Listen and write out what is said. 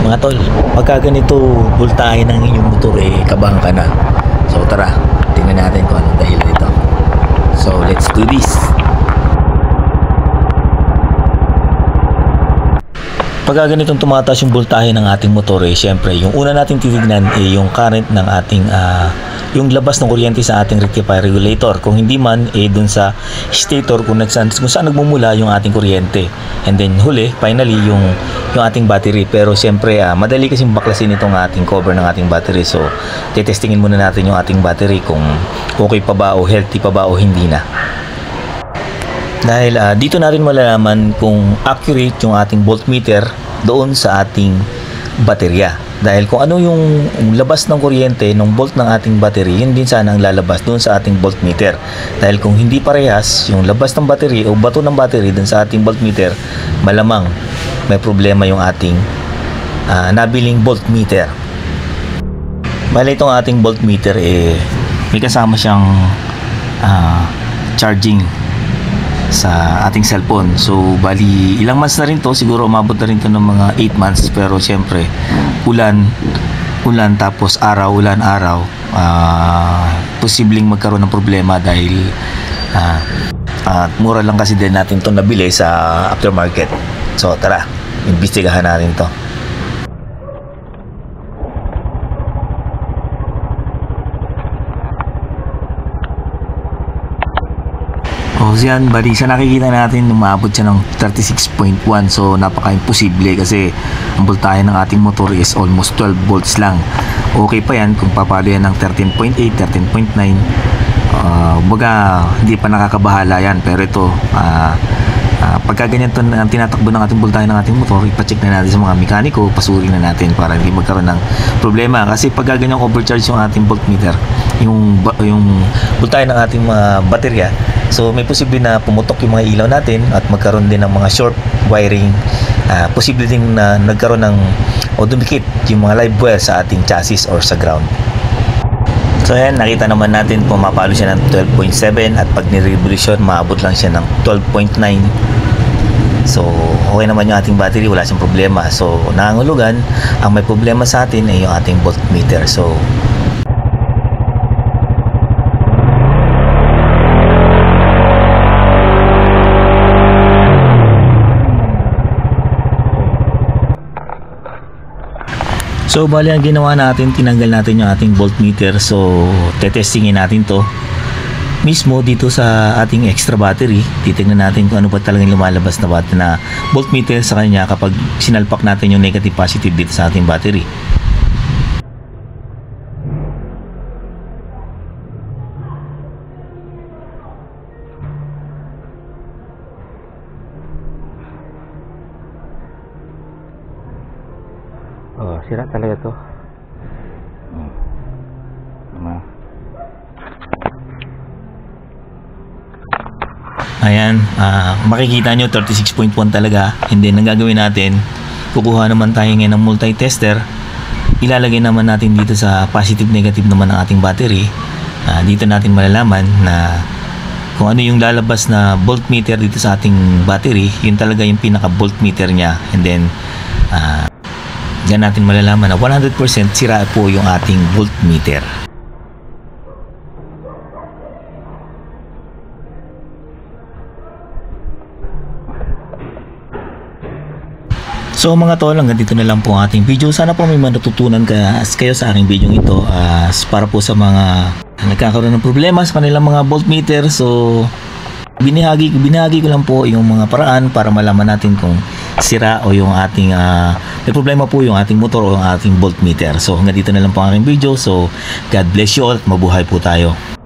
Mga tol, pagka ganito voltahe ng inyong motor kabahan ka na. So tara, tingnan natin kung anong dahil dito. So let's do this. Pagka ganitong tumataas yung voltahe ng ating motor, syempre yung una natin titignan yung current ng ating yung labas ng kuryente sa ating rectifier regulator. Kung hindi man, dun sa stator kung saan nagmumula yung ating kuryente. And then huli, finally, yung ating battery. Pero syempre, madali kasing baklasin itong ating cover ng atingbattery. So, tetestingin muna natin yung ating battery kung okay pa ba o healthy pa ba o hindi na. Dahil dito natin malalaman kung accurate yung ating voltmeter doon sa ating baterya. Dahil kung ano yung labas ng kuryente ng volt ng ating battery, yun din sana ang lalabas doon sa ating voltmeter. Dahil kung hindi parehas yung labas ng battery o bato ng battery doon sa ating voltmeter, malamang may problema yung ating nabiling voltmeter. Bale, itong ating voltmeter may kasama siyang charging sa ating cellphone. So bali ilang months na rin to, siguro umabot na rin to ng mga 8 months. Pero syempre ulan tapos ulan araw, posibleng magkaroon ng problema dahil mura lang kasi din natin to nabili sa aftermarket. So tara, imbestigahan natin to. O yan, bali sa nakikita natin umabot siya ng 36.1. So napaka-imposible kasi ang voltahe ng ating motor is almost 12 volts lang. Okay pa yan kung papalo yan ng 13.8, 13.9. Baga hindi pa nakakabahala yan. Pero ito pagka ganyan to ang tinatakbo ng ating voltahe ng ating motor, ipacheck na natin sa mga mekaniko, pasurin na natin para hindi magkaroon ng problema. Kasi pagka ganyang overcharge yung ating voltmeter, yung voltahe ng ating baterya, so may posible na pumutok yung mga ilaw natin at magkaroon din ng mga short wiring. Posible din na nagkaroon ng o dumikit yung mga live wire sa ating chassis or sa ground. So ayan, nakita naman natin pumapalo siya ng 12.7 at pag ni-revolution maabot lang siya ng 12.9. So okay naman yung ating battery, wala siyang problema. So nangangulugan, ang may problema sa atin ay yung ating voltmeter. So bali ang ginawa natin, tinanggal natin yung ating voltmeter. So tetestingin natin to mismo dito sa ating extra battery. Titingnan natin kung ano pa talagang lumalabas na voltmeter sa kanya kapag sinalpak natin yung negative positive dito sa ating battery. Sira talaga to. Ayan, makikita nyo 36.1 talaga. And then ang gagawin natin, kukuha naman tayo ngayon ng multi-tester. Ilalagay naman natin dito sa positive negative naman ng ating battery. Dito natin malalaman na kung ano yung lalabas na voltmeter dito sa ating battery, yun talaga yung pinaka voltmeter nya. And then diyan natin malalaman na 100% sira po yung ating voltmeter. So mga tol, hanggang dito na lang po ang ating video. Sana po may matutunan kayo sa aking video ito, para po sa mga nagkakaroon ng problema sa kanilang mga voltmeter. So binahagi ko lang po yung mga paraan para malaman natin kung sira o yung ating may problema po yung ating motor o yung ating voltmeter. So hanggang dito na lang po ang aking video. So God bless you all at mabuhay po tayo.